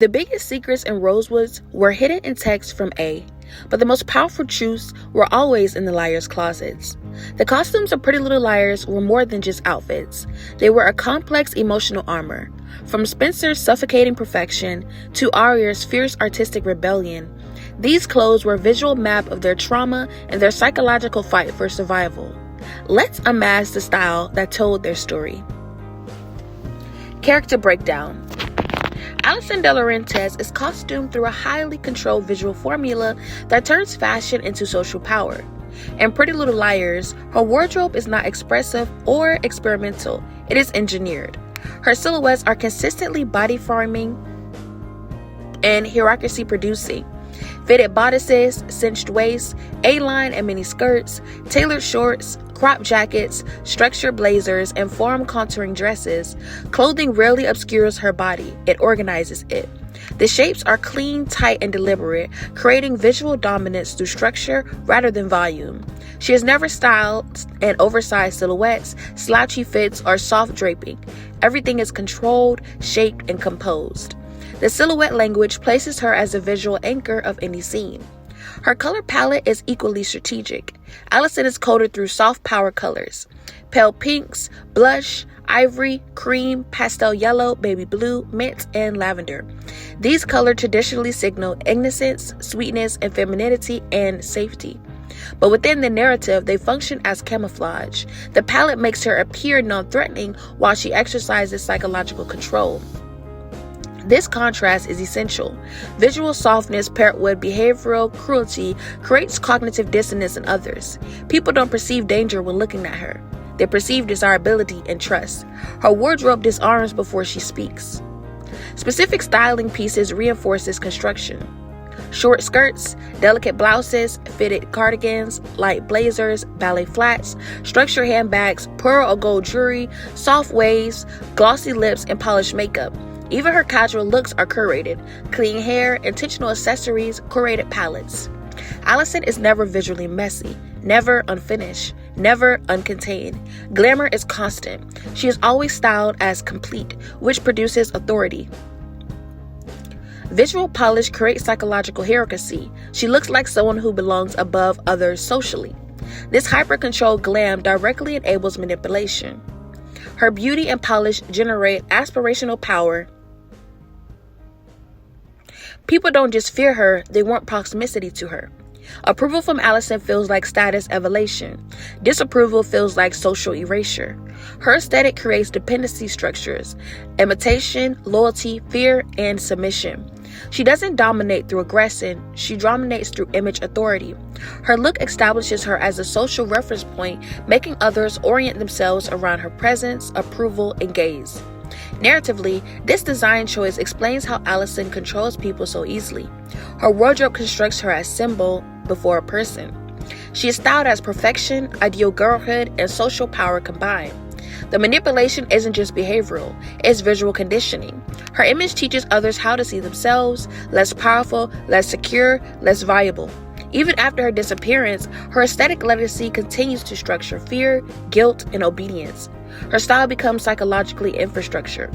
The biggest secrets in Rosewood's were hidden in text from A, but the most powerful truths were always in the liars' closets. The costumes of Pretty Little Liars were more than just outfits. They were a complex emotional armor. From Spencer's suffocating perfection to Aria's fierce artistic rebellion, these clothes were a visual map of their trauma and their psychological fight for survival. Let's unmask the style that told their story. Character breakdown. Alison DiLaurentis is costumed through a highly controlled visual formula that turns fashion into social power. In Pretty Little Liars, her wardrobe is not expressive or experimental, it is engineered. Her silhouettes are consistently body-forming and hierarchy producing. Fitted bodices, cinched waists, A-line and mini skirts, tailored shorts, crop jackets, structured blazers, and form contouring dresses. Clothing rarely obscures her body, it organizes it. The shapes are clean, tight, and deliberate, creating visual dominance through structure rather than volume. She has never styled in oversized silhouettes, slouchy fits, or soft draping. Everything is controlled, shaped, and composed. The silhouette language places her as a visual anchor of any scene. Her color palette is equally strategic. Alison is coded through soft power colors: pale pinks, blush, ivory, cream, pastel yellow, baby blue, mint, and lavender. These colors traditionally signal innocence, sweetness, and femininity and safety. But within the narrative, they function as camouflage. The palette makes her appear non-threatening while she exercises psychological control. This contrast is essential. Visual softness paired with behavioral cruelty creates cognitive dissonance in others. People don't perceive danger when looking at her. They perceive desirability and trust. Her wardrobe disarms before she speaks. Specific styling pieces reinforces construction. Short skirts, delicate blouses, fitted cardigans, light blazers, ballet flats, structured handbags, pearl or gold jewelry, soft waves, glossy lips, and polished makeup. Even her casual looks are curated: clean hair, intentional accessories, curated palettes. Alison is never visually messy, never unfinished, never uncontained. Glamour is constant. She is always styled as complete, which produces authority. Visual polish creates psychological hierarchy. She looks like someone who belongs above others socially. This hyper-controlled glam directly enables manipulation. Her beauty and polish generate aspirational power. People don't just fear her, they want proximity to her. Approval from Alison feels like status elevation. Disapproval feels like social erasure. Her aesthetic creates dependency structures: imitation, loyalty, fear, and submission. She doesn't dominate through aggression, she dominates through image authority. Her look establishes her as a social reference point, making others orient themselves around her presence, approval, and gaze. Narratively, this design choice explains how Alison controls people so easily. Her wardrobe constructs her as symbol before a person. She is styled as perfection, ideal girlhood, and social power combined. The manipulation isn't just behavioral, it's visual conditioning. Her image teaches others how to see themselves: less powerful, less secure, less valuable. Even after her disappearance, her aesthetic legacy continues to structure fear, guilt, and obedience. Her style becomes psychologically infrastructure.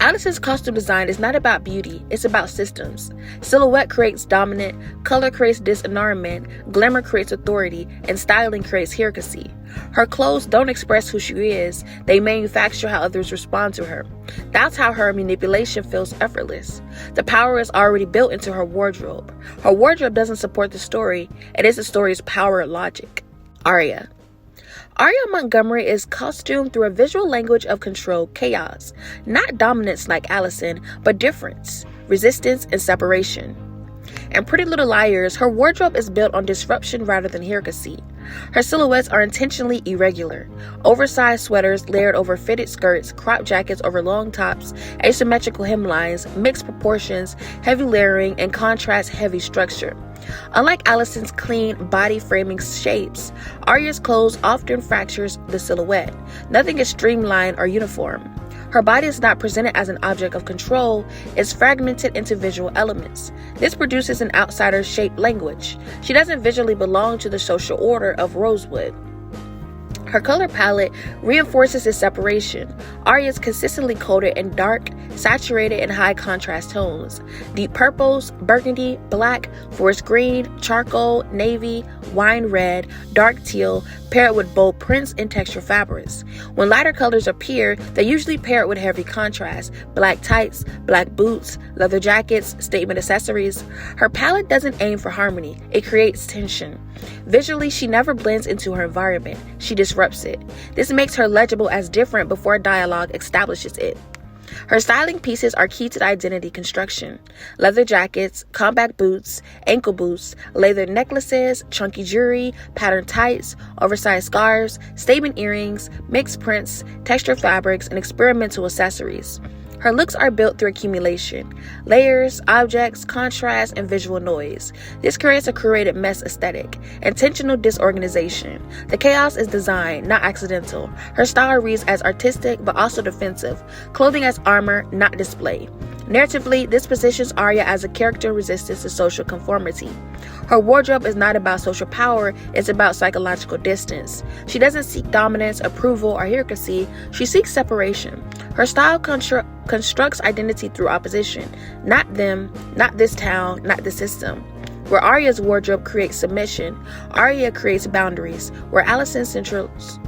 Alison's costume design is not about beauty, it's about systems. Silhouette creates dominant, color creates disarmament, glamour creates authority, and styling creates hierarchy. Her clothes don't express who she is, they manufacture how others respond to her. That's how her manipulation feels effortless. The power is already built into her wardrobe. Her wardrobe doesn't support the story, it is the story's power logic. Aria Montgomery is costumed through a visual language of controlled chaos, not dominance like Alison, but difference, resistance, and separation. In Pretty Little Liars, her wardrobe is built on disruption rather than hierarchy. Her silhouettes are intentionally irregular: oversized sweaters layered over fitted skirts, crop jackets over long tops, asymmetrical hemlines, mixed proportions, heavy layering, and contrast-heavy structure. Unlike Alison's clean, body-framing shapes, Aria's clothes often fractures the silhouette. Nothing is streamlined or uniform. Her body is not presented as an object of control, it's fragmented into visual elements. This produces an outsider-shaped language. She doesn't visually belong to the social order of Rosewood. Her color palette reinforces this separation. Aria is consistently coated in dark, saturated, and high contrast tones. Deep purples, burgundy, black, forest green, charcoal, navy, wine red, dark teal, paired with bold prints and textured fabrics. When lighter colors appear, they usually pair it with heavy contrast, black tights, black boots, leather jackets, statement accessories. Her palette doesn't aim for harmony, it creates tension. Visually, she never blends into her environment, she disrupts it. This makes her legible as different before dialogue establishes it. Her styling pieces are key to the identity construction. Leather jackets, combat boots, ankle boots, leather necklaces, chunky jewelry, patterned tights, oversized scarves, statement earrings, mixed prints, textured fabrics, and experimental accessories. Her looks are built through accumulation, layers, objects, contrast, and visual noise. This creates a curated mess aesthetic, intentional disorganization. The chaos is designed, not accidental. Her style reads as artistic, but also defensive, clothing as armor, not display. Narratively, this positions Aria as a character resistant to social conformity. Her wardrobe is not about social power, it's about psychological distance. She doesn't seek dominance, approval, or hierarchy, she seeks separation. Her style constructs identity through opposition. Not them, not this town, not the system. Where Aria's wardrobe creates submission, Aria creates boundaries. Where Alison centralizes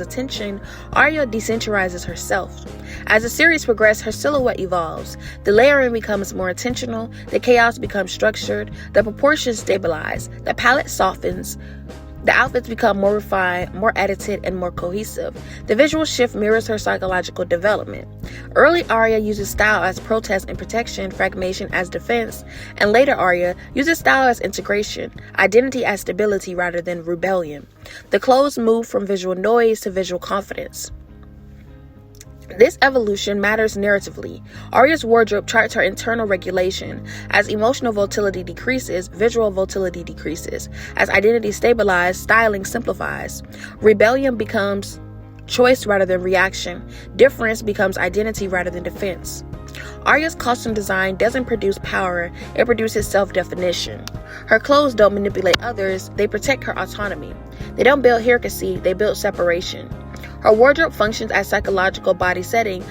attention, Aria decentralizes herself. As the series progresses, her silhouette evolves. The layering becomes more intentional, the chaos becomes structured, the proportions stabilize, the palette softens, the outfits become more refined, more edited, and more cohesive. The visual shift mirrors her psychological development. Early Aria uses style as protest and protection, fragmentation as defense, and later Aria uses style as integration, identity as stability rather than rebellion. The clothes move from visual noise to visual confidence. This evolution matters narratively. Aria's wardrobe charts her internal regulation. As emotional volatility decreases, visual volatility decreases. As identity stabilizes, styling simplifies. Rebellion becomes choice rather than reaction. Difference becomes identity rather than defense. Aria's costume design doesn't produce power, it produces self-definition. Her clothes don't manipulate others, they protect her autonomy. They don't build hierarchy, they build separation. Her wardrobe functions as psychological body settling,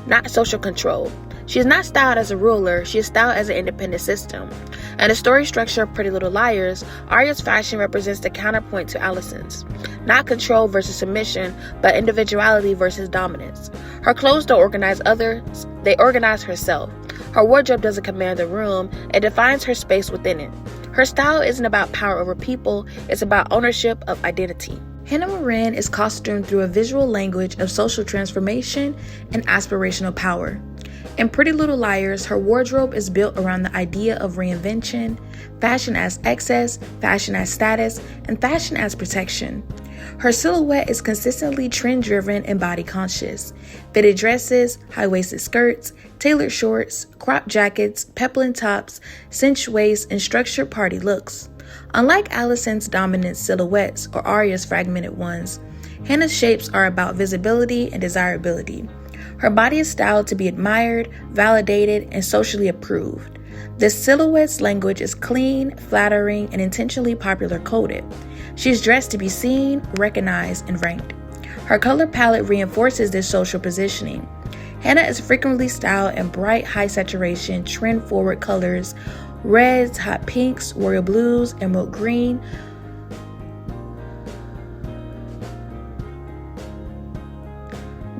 not social control. She is not styled as a ruler, she is styled as an independent system. And the story structure of Pretty Little Liars, Aria's fashion represents the counterpoint to Alison's. Not control versus submission, but individuality versus dominance. Her clothes don't organize others, they organize herself. Her wardrobe doesn't command the room, it defines her space within it. Her style isn't about power over people, it's about ownership of identity. Hanna Marin is costumed through a visual language of social transformation and aspirational power. In Pretty Little Liars, her wardrobe is built around the idea of reinvention, fashion as excess, fashion as status, and fashion as protection. Her silhouette is consistently trend-driven and body-conscious. Fitted dresses, high-waisted skirts, tailored shorts, crop jackets, peplum tops, cinched waists, and structured party looks. Unlike Alison's dominant silhouettes or Aria's fragmented ones, Hanna's shapes are about visibility and desirability. Her body is styled to be admired, validated, and socially approved. The silhouette's language is clean, flattering, and intentionally popular coded. She is dressed to be seen, recognized, and ranked. Her color palette reinforces this social positioning. Hanna is frequently styled in bright, high saturation, trend-forward colors, reds, hot pinks, royal blues, emerald green,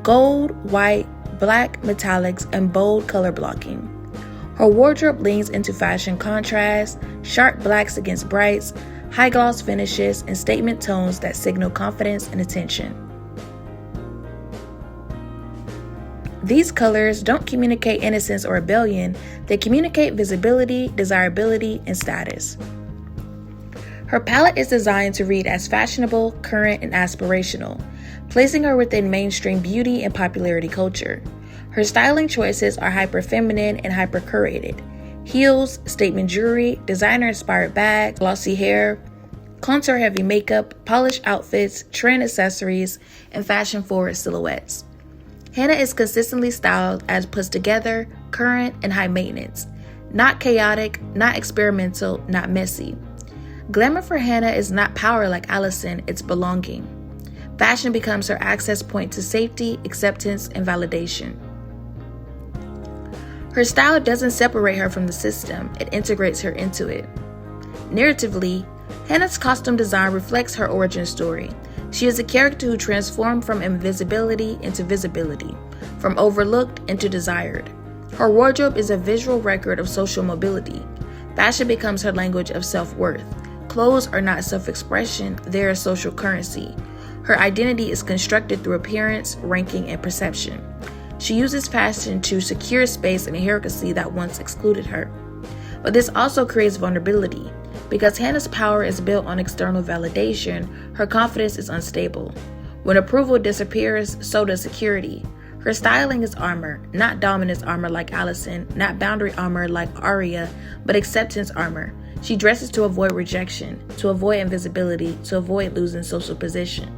gold, white, black, metallics, and bold color blocking. Her wardrobe leans into fashion contrast, sharp blacks against brights, high gloss finishes, and statement tones that signal confidence and attention. These colors don't communicate innocence or rebellion, they communicate visibility, desirability, and status. Her palette is designed to read as fashionable, current, and aspirational, placing her within mainstream beauty and popularity culture. Her styling choices are hyper-feminine and hyper-curated. Heels, statement jewelry, designer-inspired bags, glossy hair, contour-heavy makeup, polished outfits, trend accessories, and fashion-forward silhouettes. Hanna is consistently styled as put together, current, and high maintenance. Not chaotic, not experimental, not messy. Glamour for Hanna is not power like Alison, it's belonging. Fashion becomes her access point to safety, acceptance, and validation. Her style doesn't separate her from the system, it integrates her into it. Narratively, Hanna's costume design reflects her origin story. She is a character who transformed from invisibility into visibility, from overlooked into desired. Her wardrobe is a visual record of social mobility. Fashion becomes her language of self-worth. Clothes are not self-expression, they are social currency. Her identity is constructed through appearance, ranking, and perception. She uses fashion to secure space in a hierarchy that once excluded her. But this also creates vulnerability. Because Hanna's power is built on external validation, her confidence is unstable. When approval disappears, so does security. Her styling is armor, not dominance armor like Alison, not boundary armor like Aria, but acceptance armor. She dresses to avoid rejection, to avoid invisibility, to avoid losing social position.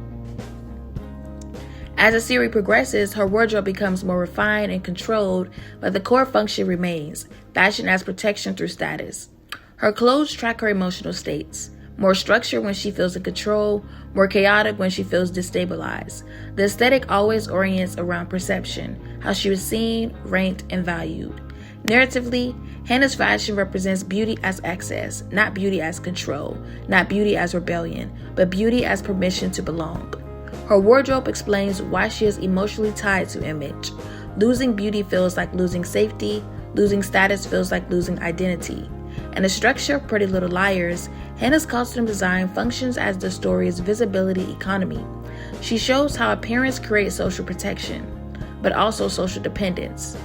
As the series progresses, her wardrobe becomes more refined and controlled, but the core function remains, fashion as protection through status. Her clothes track her emotional states, more structured when she feels in control, more chaotic when she feels destabilized. The aesthetic always orients around perception, how she was seen, ranked, and valued. Narratively, Hanna's fashion represents beauty as access, not beauty as control, not beauty as rebellion, but beauty as permission to belong. Her wardrobe explains why she is emotionally tied to image. Losing beauty feels like losing safety, losing status feels like losing identity. In the structure of Pretty Little Liars, Hanna's costume design functions as the story's visibility economy. She shows how appearance creates social protection, but also social dependence.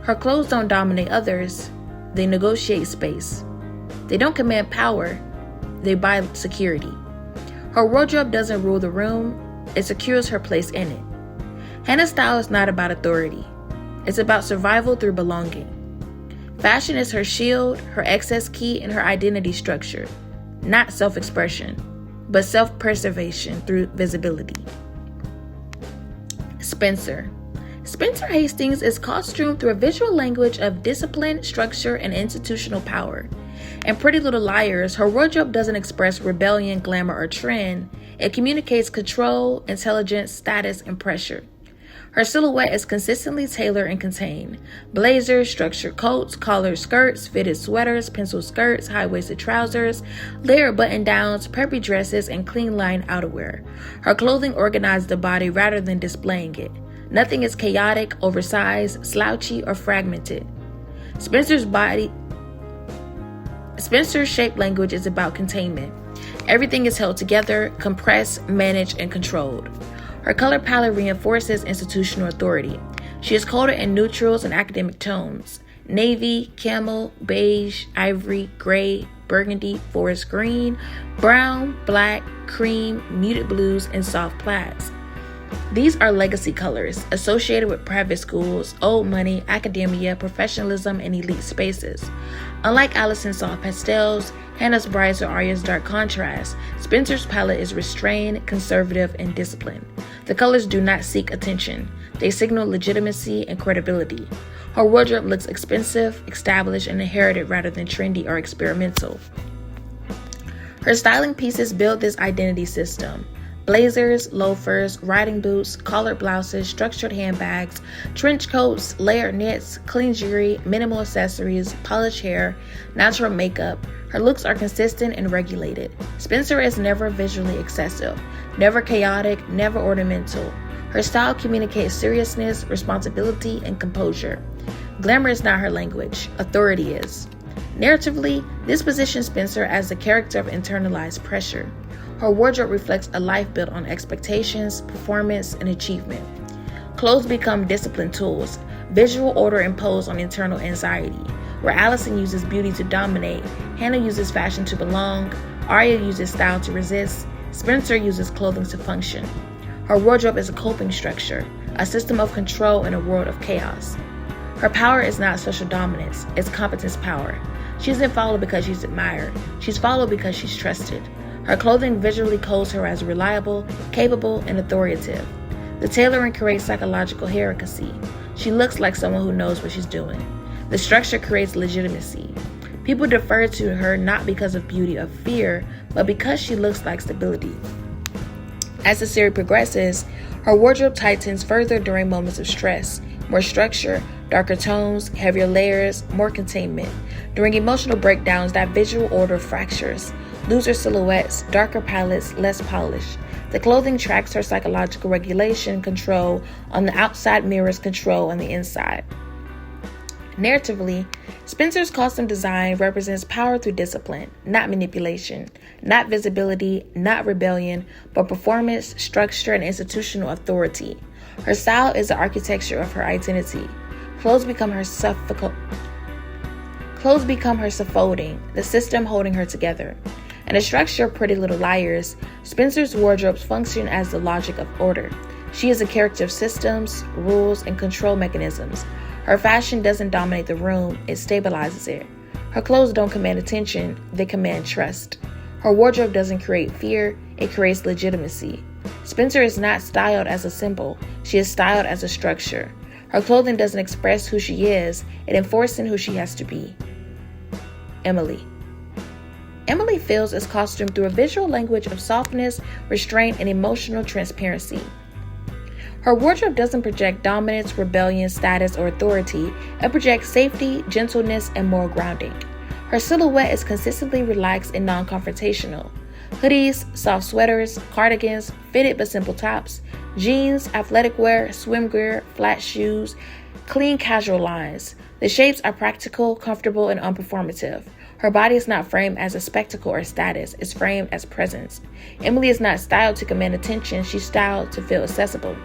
Her clothes don't dominate others, they negotiate space. They don't command power, they buy security. Her wardrobe doesn't rule the room, it secures her place in it. Hanna's style is not about authority, it's about survival through belonging. Fashion is her shield, her access key, and her identity structure. Not self-expression, but self-preservation through visibility. Spencer Hastings is costumed through a visual language of discipline, structure, and institutional power. In Pretty Little Liars, her wardrobe doesn't express rebellion, glamour, or trend. It communicates control, intelligence, status, and pressure. Her silhouette is consistently tailored and contained. Blazers, structured coats, collared skirts, fitted sweaters, pencil skirts, high-waisted trousers, layered button-downs, preppy dresses, and clean-line outerwear. Her clothing organizes the body rather than displaying it. Nothing is chaotic, oversized, slouchy, or fragmented. Spencer's shape language is about containment. Everything is held together, compressed, managed, and controlled. Her color palette reinforces institutional authority. She is coded in neutrals and academic tones: navy, camel, beige, ivory, gray, burgundy, forest green, brown, black, cream, muted blues, and soft plaids. These are legacy colors associated with private schools, old money, academia, professionalism, and elite spaces. Unlike Alison's soft pastels, Hanna's brights, or Aria's dark contrast, Spencer's palette is restrained, conservative, and disciplined. The colors do not seek attention. They signal legitimacy and credibility. Her wardrobe looks expensive, established, and inherited rather than trendy or experimental. Her styling pieces build this identity system. Blazers, loafers, riding boots, collared blouses, structured handbags, trench coats, layered knits, clean jewelry, minimal accessories, polished hair, natural makeup. Her looks are consistent and regulated. Spencer is never visually excessive, never chaotic, never ornamental. Her style communicates seriousness, responsibility, and composure. Glamour is not her language, authority is. Narratively, this positions Spencer as the character of internalized pressure. Her wardrobe reflects a life built on expectations, performance, and achievement. Clothes become discipline tools, visual order imposed on internal anxiety. Where Alison uses beauty to dominate, Hanna uses fashion to belong, Aria uses style to resist, Spencer uses clothing to function. Her wardrobe is a coping structure, a system of control in a world of chaos. Her power is not social dominance, it's competence power. She isn't followed because she's admired, she's followed because she's trusted. Her clothing visually codes her as reliable, capable, and authoritative. The tailoring creates psychological hierarchy. She looks like someone who knows what she's doing. The structure creates legitimacy. People defer to her not because of beauty or fear, but because she looks like stability. As the series progresses, her wardrobe tightens further during moments of stress. More structure, darker tones, heavier layers, more containment. During emotional breakdowns, that visual order fractures. Looser silhouettes, darker palettes, less polish. The clothing tracks her psychological regulation, control on the outside mirrors control on the inside. Narratively, Spencer's costume design represents power through discipline, not manipulation, not visibility, not rebellion, but performance, structure, and institutional authority. Her style is the architecture of her identity. Clothes become her scaffolding, the system holding her together. In the structure of Pretty Little Liars, Spencer's wardrobes function as the logic of order. She is a character of systems, rules, and control mechanisms. Her fashion doesn't dominate the room, it stabilizes it. Her clothes don't command attention, they command trust. Her wardrobe doesn't create fear, it creates legitimacy. Spencer is not styled as a symbol, she is styled as a structure. Her clothing doesn't express who she is, it enforces who she has to be. Emily fills its costume through a visual language of softness, restraint, and emotional transparency. Her wardrobe doesn't project dominance, rebellion, status, or authority. It projects safety, gentleness, and moral grounding. Her silhouette is consistently relaxed and non-confrontational. Hoodies, soft sweaters, cardigans, fitted but simple tops, jeans, athletic wear, swim gear, flat shoes, clean casual lines. The shapes are practical, comfortable, and unperformative. Her body is not framed as a spectacle or status, it's framed as presence. Emily is not styled to command attention, she's styled to feel accessible.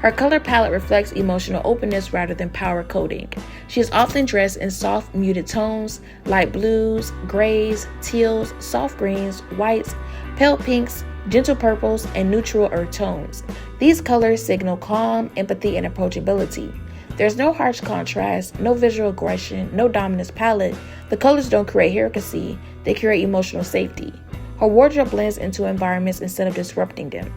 Her color palette reflects emotional openness rather than power coding. She is often dressed in soft, muted tones, light blues, grays, teals, soft greens, whites, pale pinks, gentle purples, and neutral earth tones. These colors signal calm, empathy, and approachability. There's no harsh contrast, no visual aggression, no dominance palette. The colors don't create hierarchy, they create emotional safety. Her wardrobe blends into environments instead of disrupting them.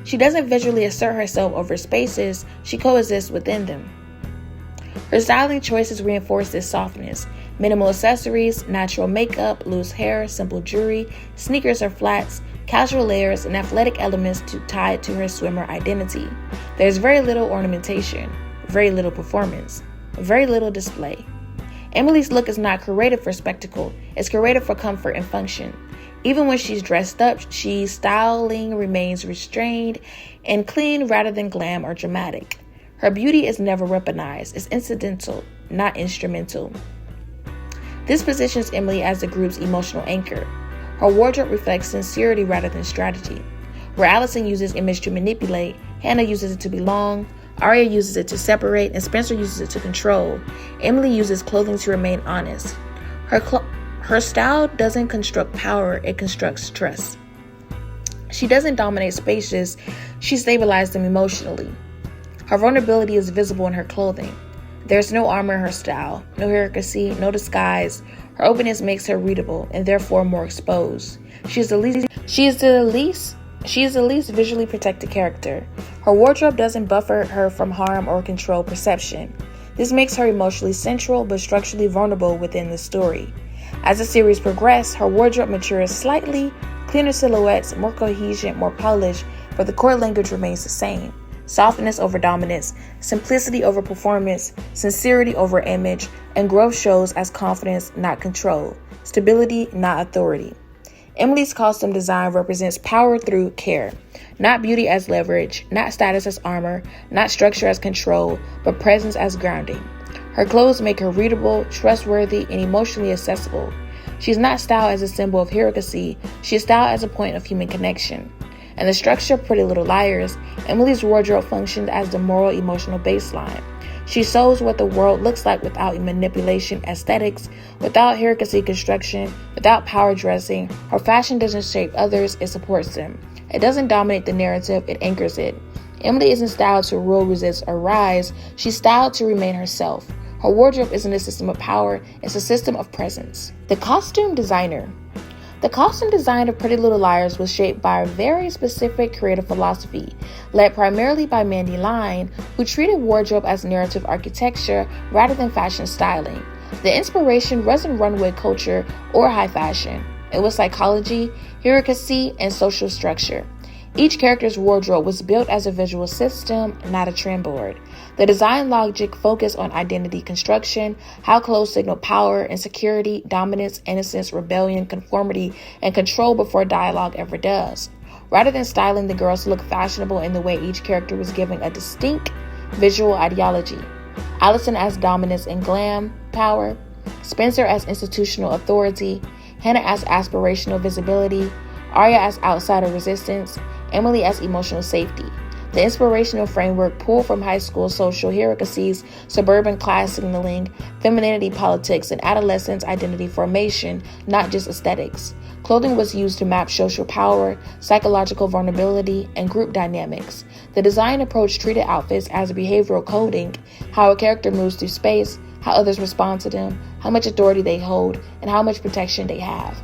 She doesn't visually assert herself over spaces, she coexists within them. Her styling choices reinforce this softness. Minimal accessories, natural makeup, loose hair, simple jewelry, sneakers or flats, casual layers, and athletic elements tied to her swimmer identity. There's very little ornamentation, very little performance, very little display. Emily's look is not curated for spectacle, it's curated for comfort and function. Even when she's dressed up, she's styling remains restrained and clean rather than glam or dramatic. Her beauty is never weaponized, it's incidental, not instrumental. This positions Emily as the group's emotional anchor. Her wardrobe reflects sincerity rather than strategy. Where Alison uses image to manipulate, Hanna uses it to belong, Aria uses it to separate, and Spencer uses it to control. Emily uses clothing to remain honest. Her style doesn't construct power, it constructs trust. She doesn't dominate spaces, she stabilizes them emotionally. Her vulnerability is visible in her clothing. There's no armor in her style, no hierarchy, no disguise. Her openness makes her readable and therefore more exposed. She is the least visually protected character. Her wardrobe doesn't buffer her from harm or control perception. This makes her emotionally central but structurally vulnerable within the story. As the series progresses, her wardrobe matures slightly, cleaner silhouettes, more cohesion, more polish, but the core language remains the same. Softness over dominance, simplicity over performance, sincerity over image, and growth shows as confidence, not control, stability, not authority. Emily's costume design represents power through care, not beauty as leverage, not status as armor, not structure as control, but presence as grounding. Her clothes make her readable, trustworthy, and emotionally accessible. She's not styled as a symbol of hierarchy, she is styled as a point of human connection. In the structure of Pretty Little Liars, Emily's wardrobe functions as the moral emotional baseline. She shows what the world looks like without manipulation aesthetics, without hierarchy construction, without power dressing. Her fashion doesn't shape others, it supports them. It doesn't dominate the narrative, it anchors it. Emily isn't styled to rule, resist, or rise. She's styled to remain herself. Her wardrobe isn't a system of power, it's a system of presence. The costume designer. The costume design of Pretty Little Liars was shaped by a very specific creative philosophy, led primarily by Mandy Line, who treated wardrobe as narrative architecture rather than fashion styling. The inspiration wasn't runway culture or high fashion. It was psychology, hierarchy, and social structure. Each character's wardrobe was built as a visual system, not a trend board. The design logic focused on identity construction, how clothes signal power, insecurity, dominance, innocence, rebellion, conformity, and control before dialogue ever does. Rather than styling the girls to look fashionable in the way each character was given a distinct visual ideology. Alison as dominance and glam power, Spencer as institutional authority, Hanna as aspirational visibility, Aria as outsider resistance, Emily as emotional safety. The inspirational framework pulled from high school social hierarchies, suburban class signaling, femininity politics, and adolescence identity formation, not just aesthetics. Clothing was used to map social power, psychological vulnerability, and group dynamics. The design approach treated outfits as behavioral coding, how a character moves through space, how others respond to them, how much authority they hold, and how much protection they have.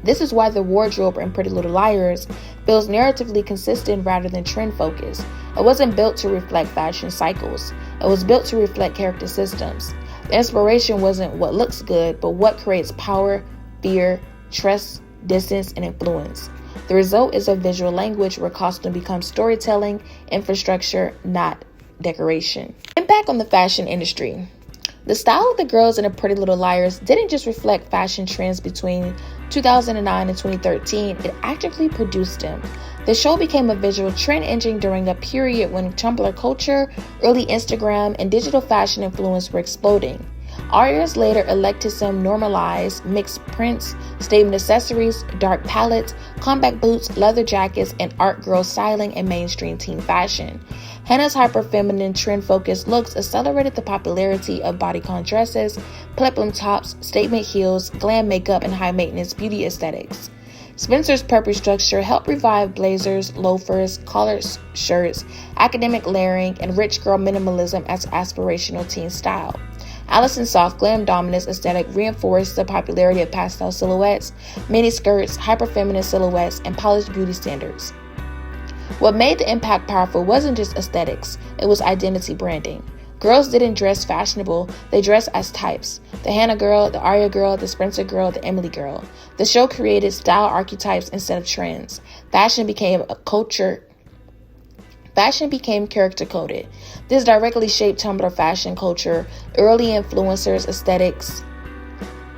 This is why the wardrobe in Pretty Little Liars feels narratively consistent rather than trend-focused. It wasn't built to reflect fashion cycles. It was built to reflect character systems. The inspiration wasn't what looks good, but what creates power, fear, trust, distance, and influence. The result is a visual language where costume becomes storytelling, infrastructure, not decoration. Impact on the fashion industry. The style of the girls in the Pretty Little Liars didn't just reflect fashion trends between 2009 and 2013, it actively produced them. The show became a visual trend engine during a period when Tumblr culture, early Instagram, and digital fashion influence were exploding. Aria's later eclecticism normalized mixed prints, statement accessories, dark palettes, combat boots, leather jackets, and art girl styling in mainstream teen fashion. Hanna's hyper-feminine, trend-focused looks accelerated the popularity of bodycon dresses, peplum tops, statement heels, glam makeup, and high-maintenance beauty aesthetics. Spencer's preppy structure helped revive blazers, loafers, collared shirts, academic layering, and rich girl minimalism as aspirational teen style. Alison's soft glam dominance aesthetic reinforced the popularity of pastel silhouettes, mini skirts, hyper-feminine silhouettes, and polished beauty standards. What made the impact powerful wasn't just aesthetics, it was identity branding. Girls didn't dress fashionable, they dressed as types. The Hanna girl, the Aria girl, the Spencer girl, the Emily girl. The show created style archetypes instead of trends. Fashion became character coded. This directly shaped Tumblr fashion culture, early influencers, aesthetics,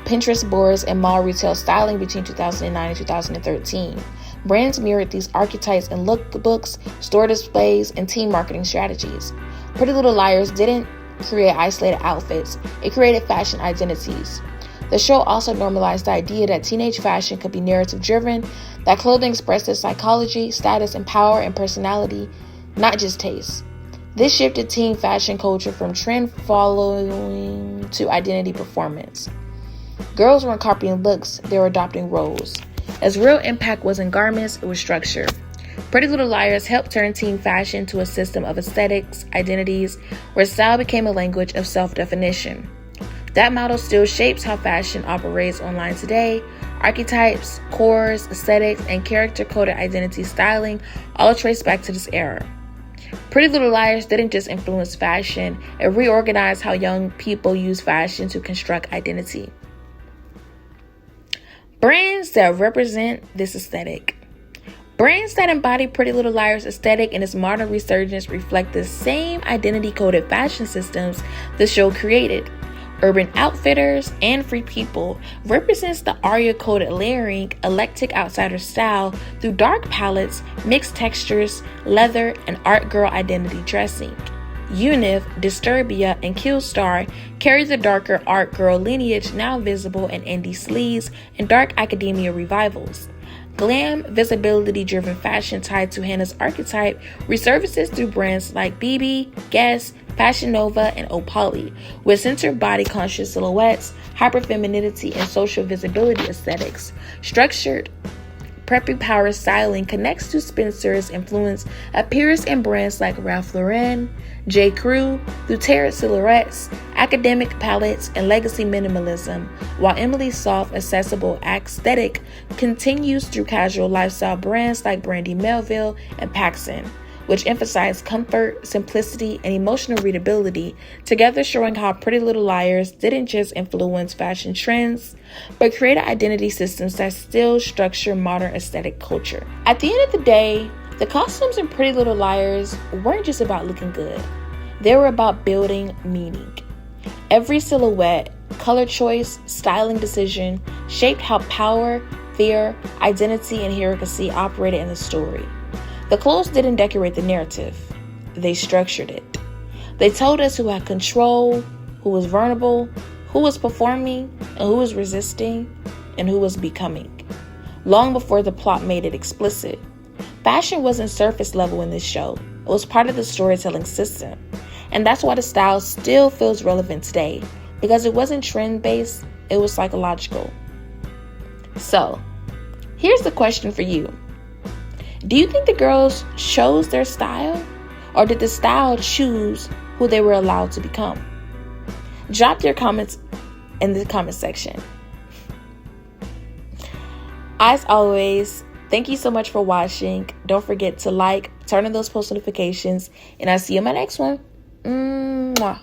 Pinterest boards, and mall retail styling between 2009 and 2013. Brands mirrored these archetypes in lookbooks, store displays, and team marketing strategies. Pretty Little Liars didn't create isolated outfits, it created fashion identities. The show also normalized the idea that teenage fashion could be narrative-driven, that clothing expresses psychology, status, and power and personality, not just taste. This shifted teen fashion culture from trend following to identity performance. Girls weren't copying looks, they were adopting roles. As real impact wasn't garments, it was structure. Pretty Little Liars helped turn teen fashion to a system of aesthetics, identities, where style became a language of self-definition. That model still shapes how fashion operates online today. Archetypes, cores, aesthetics, and character-coded identity styling all trace back to this era. Pretty Little Liars didn't just influence fashion, it reorganized how young people use fashion to construct identity. Brands that represent this aesthetic. Brands that embody Pretty Little Liars' aesthetic and its modern resurgence reflect the same identity-coded fashion systems the show created. Urban Outfitters and Free People represents the Aria-coded layering, eclectic outsider style through dark palettes, mixed textures, leather, and art girl identity dressing. Unif, Disturbia, and Killstar carry the darker art girl lineage now visible in indie sleeves and dark academia revivals. Glam, visibility-driven fashion tied to Hanna's archetype resurfaces through brands like BB, Guess, Fashion Nova, and Opali, with centered body-conscious silhouettes, hyperfemininity, and social visibility aesthetics. Structured preppy power styling connects to Spencer's influence appears in brands like Ralph Lauren, J. Crew, through tailored silhouettes, academic palettes, and legacy minimalism, while Emily's soft, accessible aesthetic continues through casual lifestyle brands like Brandy Melville and Paxson, which emphasize comfort, simplicity, and emotional readability, together showing how Pretty Little Liars didn't just influence fashion trends, but created identity systems that still structure modern aesthetic culture. At the end of the day, the costumes in Pretty Little Liars weren't just about looking good. They were about building meaning. Every silhouette, color choice, styling decision shaped how power, fear, identity, and heroicy operated in the story. The clothes didn't decorate the narrative. They structured it. They told us who had control, who was vulnerable, who was performing, and who was resisting, and who was becoming. Long before the plot made it explicit. Fashion wasn't surface level in this show. It was part of the storytelling system. And that's why the style still feels relevant today, because it wasn't trend-based, it was psychological. So, here's the question for you. Do you think the girls chose their style, or did the style choose who they were allowed to become? Drop your comments in the comment section. As always, thank you so much for watching. Don't forget to like, turn on those post notifications, and I'll see you in my next one. Mwah.